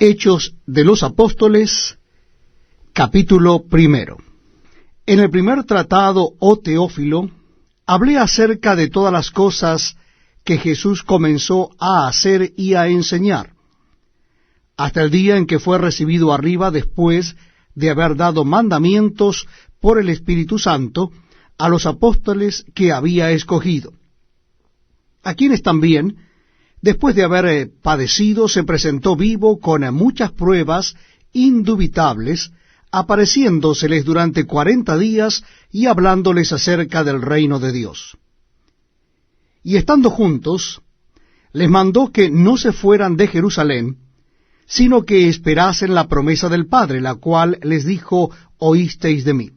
Hechos de los Apóstoles, capítulo 1. En el primer tratado, oh Teófilo, hablé acerca de todas las cosas que Jesús comenzó a hacer y a enseñar, hasta el día en que fue recibido arriba, después de haber dado mandamientos por el Espíritu Santo a los apóstoles que había escogido, a quienes también, después de haber padecido, se presentó vivo con muchas pruebas indubitables, apareciéndoseles durante 40 días y hablándoles acerca del reino de Dios. Y estando juntos, les mandó que no se fueran de Jerusalén, sino que esperasen la promesa del Padre, la cual les dijo: oísteis de mí.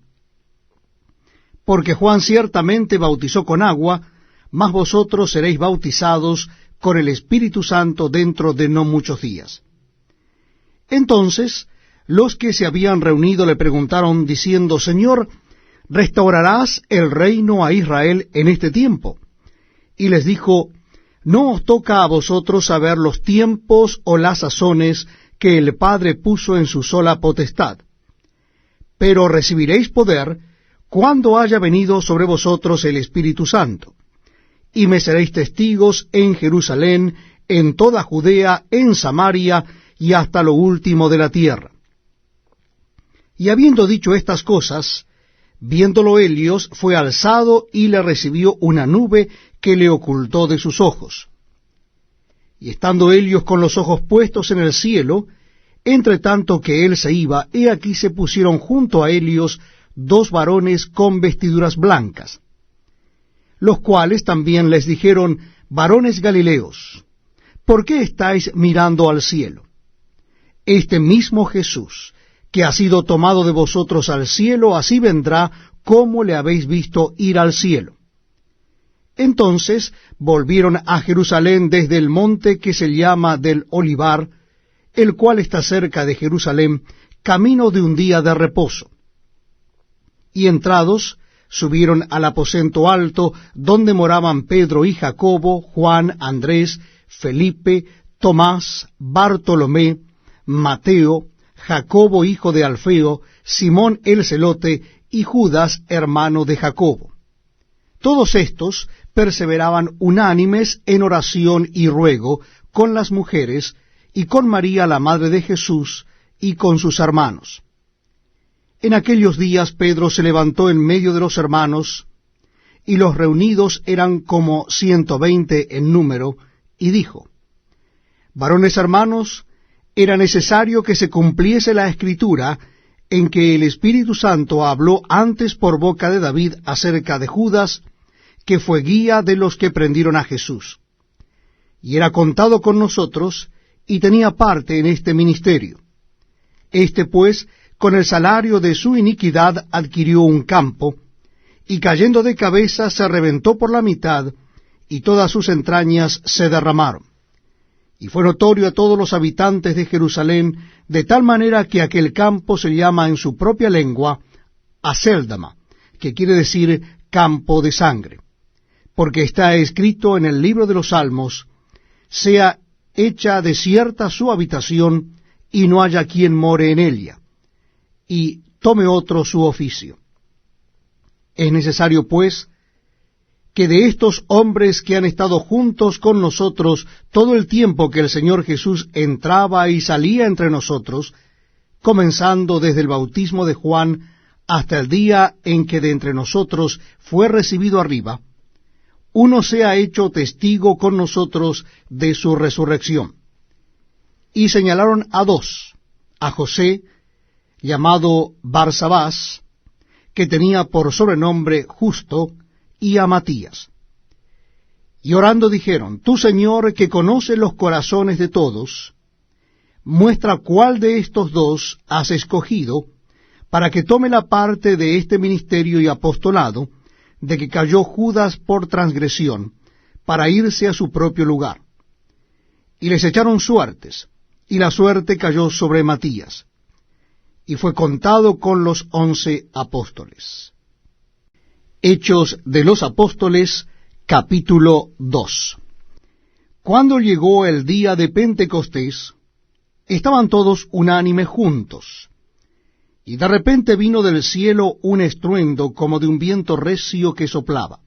Porque Juan ciertamente bautizó con agua, mas vosotros seréis bautizados con el Espíritu Santo dentro de no muchos días. Entonces los que se habían reunido le preguntaron, diciendo: Señor, ¿restaurarás el reino a Israel en este tiempo? Y les dijo: no os toca a vosotros saber los tiempos o las sazones que el Padre puso en su sola potestad, pero recibiréis poder cuando haya venido sobre vosotros el Espíritu Santo, y me seréis testigos en Jerusalén, en toda Judea, en Samaria, y hasta lo último de la tierra. Y habiendo dicho estas cosas, viéndolo Helios, fue alzado y le recibió una nube que le ocultó de sus ojos. Y estando Helios con los ojos puestos en el cielo, entre tanto que él se iba, he aquí se pusieron junto a Helios 2 varones con vestiduras blancas, los cuales también les dijeron: varones Galileos, ¿por qué estáis mirando al cielo? Este mismo Jesús, que ha sido tomado de vosotros al cielo, así vendrá como le habéis visto ir al cielo. Entonces volvieron a Jerusalén desde el monte que se llama del Olivar, el cual está cerca de Jerusalén, camino de un día de reposo. Y entrados, subieron al aposento alto, donde moraban Pedro y Jacobo, Juan, Andrés, Felipe, Tomás, Bartolomé, Mateo, Jacobo hijo de Alfeo, Simón el celote, y Judas hermano de Jacobo. Todos estos perseveraban unánimes en oración y ruego con las mujeres, y con María la madre de Jesús, y con sus hermanos. En aquellos días Pedro se levantó en medio de los hermanos, y los reunidos eran como 120 en número, y dijo: varones hermanos, era necesario que se cumpliese la Escritura, en que el Espíritu Santo habló antes por boca de David acerca de Judas, que fue guía de los que prendieron a Jesús. Y era contado con nosotros, y tenía parte en este ministerio. Este pues, con el salario de su iniquidad, adquirió un campo, y cayendo de cabeza se reventó por la mitad, y todas sus entrañas se derramaron. Y fue notorio a todos los habitantes de Jerusalén, de tal manera que aquel campo se llama en su propia lengua Acéldama, que quiere decir campo de sangre, porque está escrito en el libro de los Salmos: sea hecha desierta su habitación, y no haya quien more en ella, y tome otro su oficio. Es necesario, pues, que de estos hombres que han estado juntos con nosotros todo el tiempo que el Señor Jesús entraba y salía entre nosotros, comenzando desde el bautismo de Juan hasta el día en que de entre nosotros fue recibido arriba, uno sea hecho testigo con nosotros de su resurrección. Y señalaron a 2, a José, llamado Barsabás, que tenía por sobrenombre Justo, y a Matías. Y orando dijeron: tú, Señor, que conoces los corazones de todos, muestra cuál de estos 2 has escogido, para que tome la parte de este ministerio y apostolado, de que cayó Judas por transgresión, para irse a su propio lugar. Y les echaron suertes, y la suerte cayó sobre Matías, y fue contado con los 11 apóstoles. Hechos de los Apóstoles, capítulo 2. Cuando llegó el día de Pentecostés, estaban todos unánimes juntos. Y de repente vino del cielo un estruendo como de un viento recio que soplaba,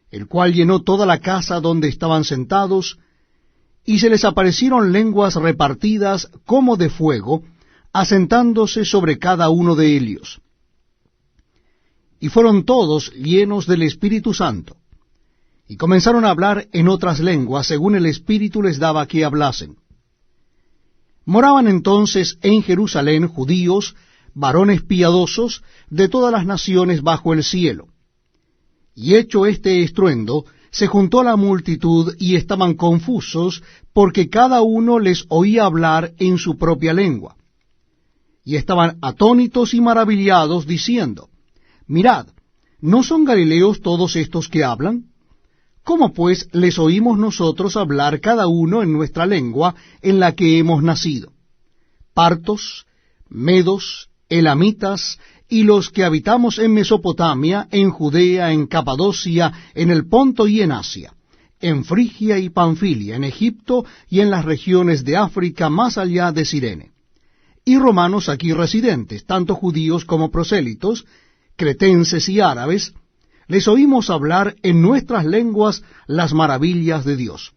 el cual llenó toda la casa donde estaban sentados, y se les aparecieron lenguas repartidas como de fuego, asentándose sobre cada uno de ellos. Y fueron todos llenos del Espíritu Santo, y comenzaron a hablar en otras lenguas, según el Espíritu les daba que hablasen. Moraban entonces en Jerusalén judíos, varones piadosos, de todas las naciones bajo el cielo. Y hecho este estruendo, se juntó la multitud, y estaban confusos, porque cada uno les oía hablar en su propia lengua. Y estaban atónitos y maravillados, diciendo, Mirad, ¿no son galileos todos estos que hablan? ¿Cómo pues les oímos nosotros hablar cada uno en nuestra lengua en la que hemos nacido? Partos, medos, elamitas, y los que habitamos en Mesopotamia, en Judea, en Capadocia, en el Ponto y en Asia, en Frigia y Panfilia, en Egipto y en las regiones de África más allá de Cirene, y romanos aquí residentes, tanto judíos como prosélitos, cretenses y árabes, les oímos hablar en nuestras lenguas las maravillas de Dios.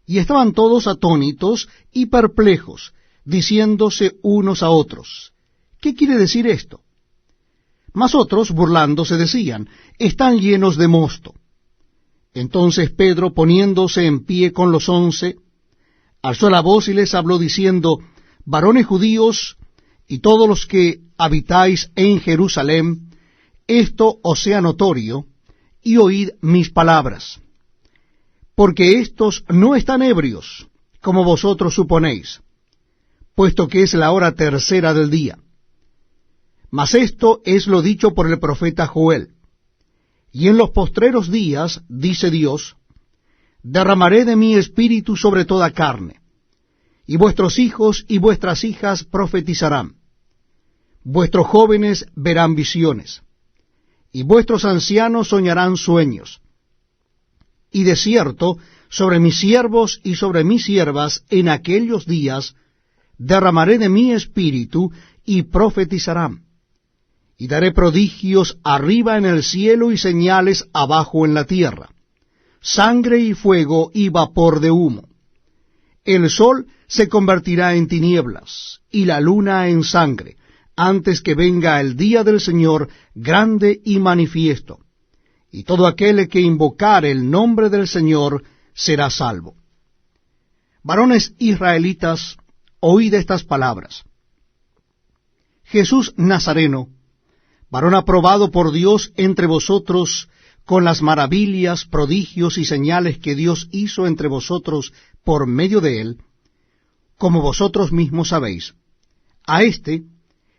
Y estaban todos atónitos y perplejos, diciéndose unos a otros, ¿qué quiere decir esto? Mas otros, burlándose, decían, están llenos de mosto. Entonces Pedro, poniéndose en pie con los 11, alzó la voz y les habló diciendo, varones judíos, y todos los que habitáis en Jerusalén, esto os sea notorio, y oíd mis palabras. Porque éstos no están ebrios, como vosotros suponéis, puesto que es la hora tercera del día. Mas esto es lo dicho por el profeta Joel. Y en los postreros días, dice Dios, derramaré de mi espíritu sobre toda carne, y vuestros hijos y vuestras hijas profetizarán. Vuestros jóvenes verán visiones, y vuestros ancianos soñarán sueños. Y de cierto, sobre mis siervos y sobre mis siervas en aquellos días, derramaré de mi espíritu y profetizarán. Y daré prodigios arriba en el cielo y señales abajo en la tierra, sangre y fuego y vapor de humo. El sol se convertirá en tinieblas y la luna en sangre, antes que venga el día del Señor grande y manifiesto, y todo aquel que invocare el nombre del Señor será salvo. Varones israelitas, oíd estas palabras. Jesús Nazareno, varón aprobado por Dios entre vosotros, con las maravillas, prodigios y señales que Dios hizo entre vosotros por medio de él, como vosotros mismos sabéis, a éste,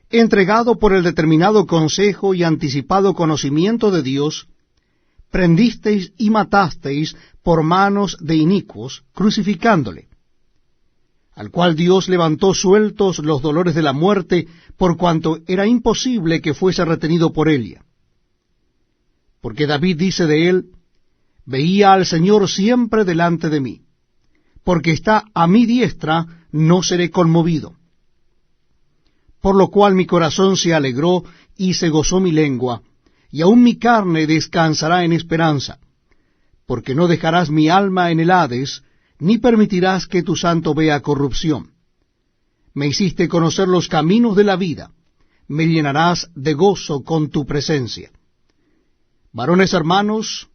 entregado por el determinado consejo y anticipado conocimiento de Dios, prendisteis y matasteis por manos de inicuos, crucificándole, al cual Dios levantó sueltos los dolores de la muerte, por cuanto era imposible que fuese retenido por ella. Porque David dice de él, veía al Señor siempre delante de mí, porque está a mi diestra, no seré conmovido. Por lo cual mi corazón se alegró y se gozó mi lengua, y aun mi carne descansará en esperanza, porque no dejarás mi alma en el Hades, ni permitirás que tu santo vea corrupción. Me hiciste conocer los caminos de la vida, me llenarás de gozo con tu presencia. Varones hermanos,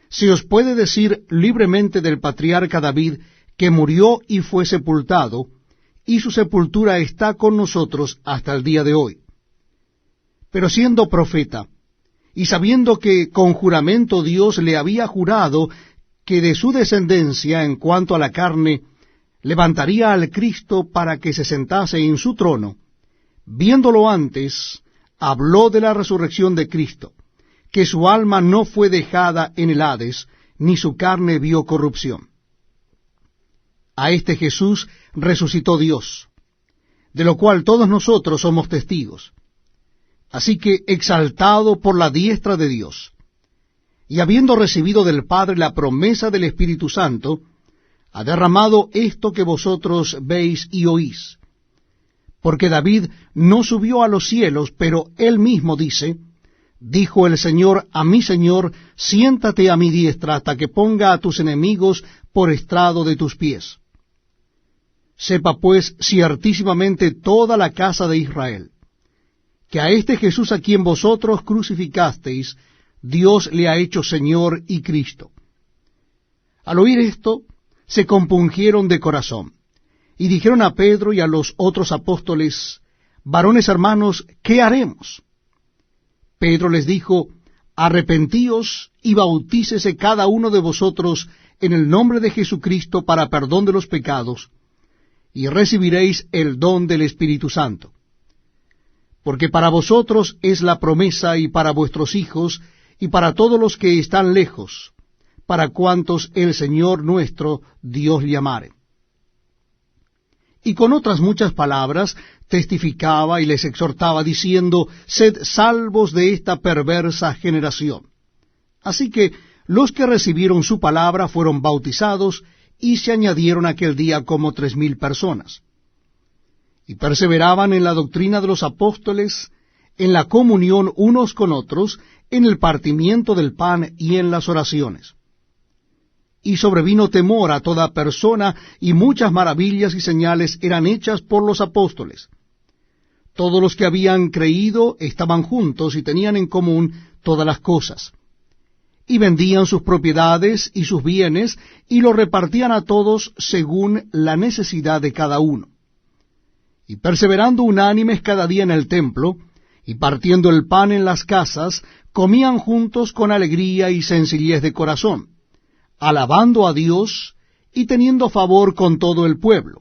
se os puede decir libremente del patriarca David, que murió y fue sepultado, y su sepultura está con nosotros hasta el día de hoy. Pero siendo profeta, y sabiendo que con juramento Dios le había jurado que de su descendencia en cuanto a la carne levantaría al Cristo para que se sentase en su trono, viéndolo antes, habló de la resurrección de Cristo, que su alma no fue dejada en el Hades, ni su carne vio corrupción. A este Jesús resucitó Dios, de lo cual todos nosotros somos testigos. Así que, exaltado por la diestra de Dios, y habiendo recibido del Padre la promesa del Espíritu Santo, ha derramado esto que vosotros veis y oís. Porque David no subió a los cielos, pero él mismo dice, dijo el Señor a mi Señor, siéntate a mi diestra hasta que ponga a tus enemigos por estrado de tus pies. Sepa pues ciertísimamente toda la casa de Israel, que a este Jesús a quien vosotros crucificasteis, Dios le ha hecho Señor y Cristo. Al oír esto, se compungieron de corazón, y dijeron a Pedro y a los otros apóstoles, varones hermanos, ¿qué haremos? Pedro les dijo, arrepentíos y bautícese cada uno de vosotros en el nombre de Jesucristo para perdón de los pecados, y recibiréis el don del Espíritu Santo. Porque para vosotros es la promesa, y para vuestros hijos, y para todos los que están lejos, para cuantos el Señor nuestro Dios llamare. Y con otras muchas palabras testificaba y les exhortaba, diciendo, sed salvos de esta perversa generación. Así que los que recibieron su palabra fueron bautizados, y se añadieron aquel día como 3,000 personas. Y perseveraban en la doctrina de los apóstoles, en la comunión unos con otros, en el partimiento del pan y en las oraciones. Y sobrevino temor a toda persona, y muchas maravillas y señales eran hechas por los apóstoles. Todos los que habían creído estaban juntos y tenían en común todas las cosas. Y vendían sus propiedades y sus bienes, y los repartían a todos según la necesidad de cada uno. Y perseverando unánimes cada día en el templo, y partiendo el pan en las casas, comían juntos con alegría y sencillez de corazón, alabando a Dios y teniendo favor con todo el pueblo.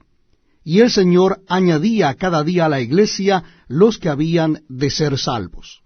Y el Señor añadía cada día a la iglesia los que habían de ser salvos.